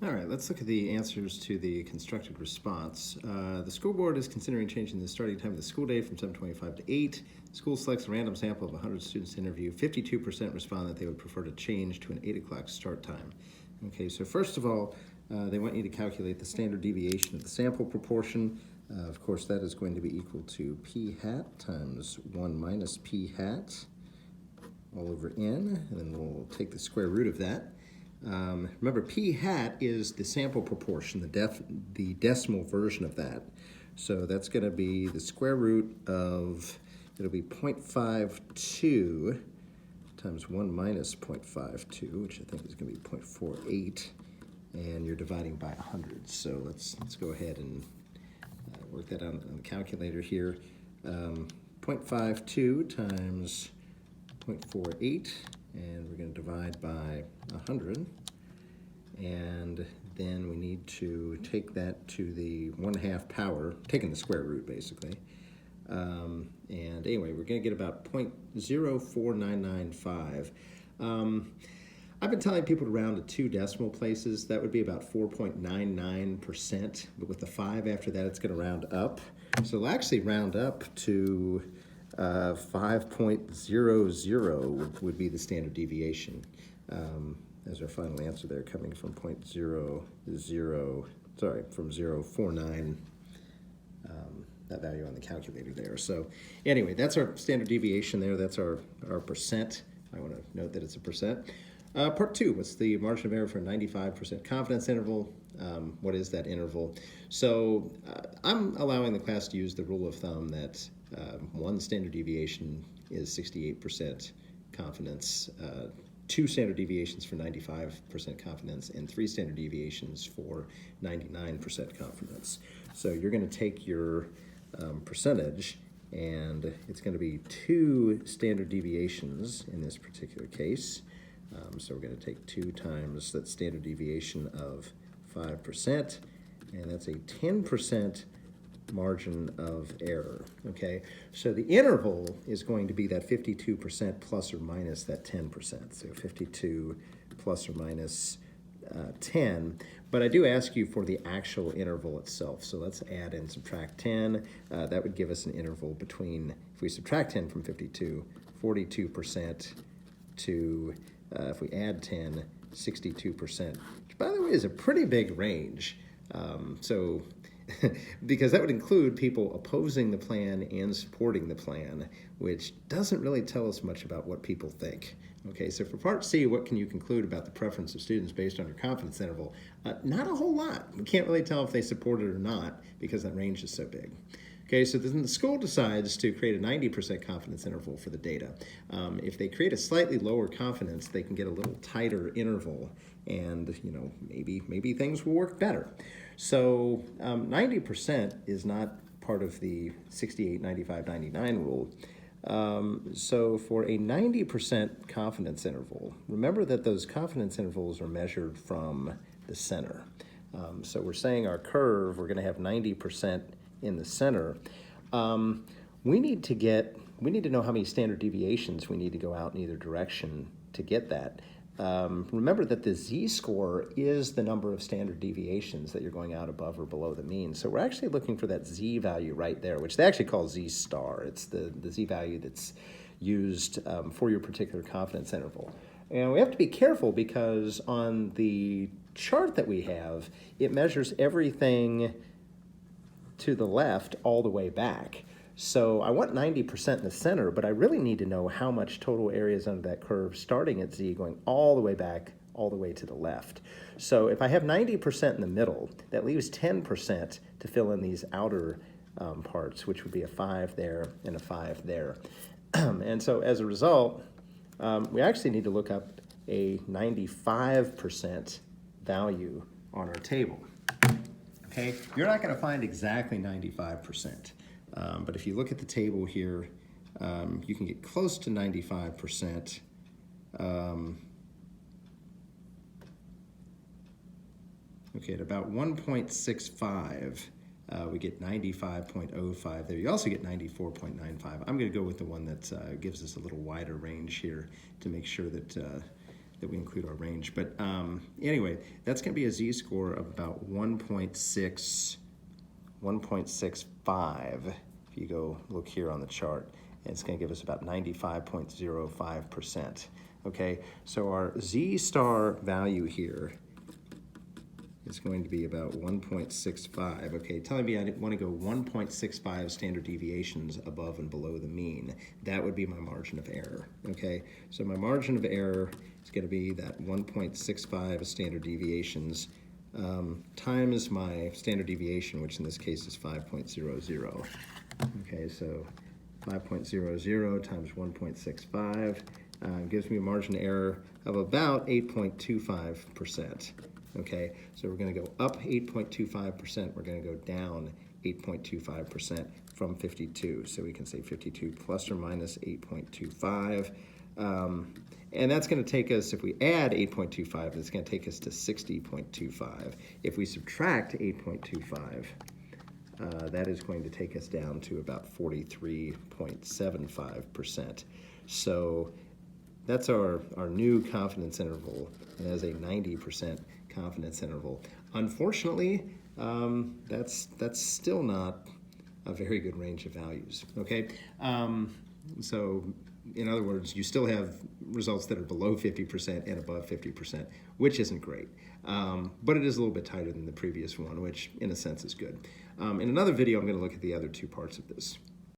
All right, let's look at the answers to the constructed response. The school board is considering changing the starting time of the school day from 7:25 to 8. The school selects a random sample of 100 students to interview. 52% respond that they would prefer to change to an 8 o'clock start time. Okay, so first of all, they want you to calculate the standard deviation of the sample proportion. Of course, that is going to be equal to p hat times 1 minus p hat all over n, and then we'll take the square root of that. Remember, p hat is the sample proportion, the decimal version of that. So that's going to be the square root of, it'll be 0.52 times 1 minus 0.52, which I think is going to be 0.48, and you're dividing by 100. So let's go ahead and work that out on the calculator here. 0.52 times 0.48, and we're going to divide by 100, and then we need to take that to the 1/2 power, taking the square root basically. And anyway, we're going to get about 0.04995. I've been telling people to round to 2 decimal places. That would be about 4.99%, but with the 5 after that, it's going to round up. So it'll actually round up to 5.00 would be the standard deviation as our final answer there, coming from 0.0049, that value on the calculator there. So anyway, that's our standard deviation there. That's our percent. I want to note that it's a percent. Part 2, what's the margin of error for a 95% confidence interval? What is that interval? So I'm allowing the class to use the rule of thumb that 1 standard deviation is 68% confidence, 2 standard deviations for 95% confidence, and 3 standard deviations for 99% confidence. So you're going to take your percentage, and it's going to be 2 standard deviations in this particular case. So we're going to take 2 times that standard deviation of 5%, and that's a 10% margin of error, okay? So the interval is going to be that 52% plus or minus that 10%. So 52 plus or minus 10, but I do ask you for the actual interval itself. So let's add and subtract 10. That would give us an interval between, if we subtract 10 from 52, 42% to, if we add 10, 62%, which by the way is a pretty big range. Because that would include people opposing the plan and supporting the plan, which doesn't really tell us much about what people think. Okay, so for part C, what can you conclude about the preference of students based on your confidence interval? Not a whole lot. We can't really tell if they support it or not because that range is so big. Okay, so then the school decides to create a 90% confidence interval for the data. If they create a slightly lower confidence, they can get a little tighter interval, and maybe things will work better. So 90% is not part of the 68, 95, 99 rule. So for a 90% confidence interval, remember that those confidence intervals are measured from the center. So we're saying our curve, we're going to have 90% in the center. We need to know how many standard deviations we need to go out in either direction to get that. Remember that the z-score is the number of standard deviations that you're going out above or below the mean. So we're actually looking for that z value right there, which they actually call z star. It's the z value that's used for your particular confidence interval. And we have to be careful because on the chart that we have, it measures everything to the left all the way back. So I want 90% in the center, but I really need to know how much total area is under that curve starting at z, going all the way back, all the way to the left. So if I have 90% in the middle, that leaves 10% to fill in these outer parts, which would be a 5 there and a 5 there. And so as a result, we actually need to look up a 95% value on our table. Okay, you're not going to find exactly 95%. But if you look at the table here, you can get close to 95%. Okay, at about 1.65, we get 95.05 there. You also get 94.95. I'm going to go with the one that gives us a little wider range here to make sure that that we include our range. But anyway, that's going to be a z-score of about 1.65 if you go look here on the chart. And it's going to give us about 95.05%. Okay, so our z-star value here is going to be about 1.65. Okay, telling me I want to go 1.65 standard deviations above and below the mean. That would be my margin of error. Okay, so my margin of error is going to be that 1.65 standard deviations times my standard deviation, which in this case is 5.00. Okay, so 5.00 times 1.65 gives me a margin of error of about 8.25%. Okay, so we're going to go up 8.25%. We're going to go down 8.25% from 52. So we can say 52 plus or minus 8.25. And that's going to take us, if we add 8.25, it's going to take us to 60.25. If we subtract 8.25, that is going to take us down to about 43.75%. So that's our new confidence interval as a 90% confidence interval. Unfortunately, that's still not a very good range of values, okay? So in other words, you still have results that are below 50% and above 50%, which isn't great. But it is a little bit tighter than the previous one, which in a sense is good. In another video, I'm going to look at the other two parts of this.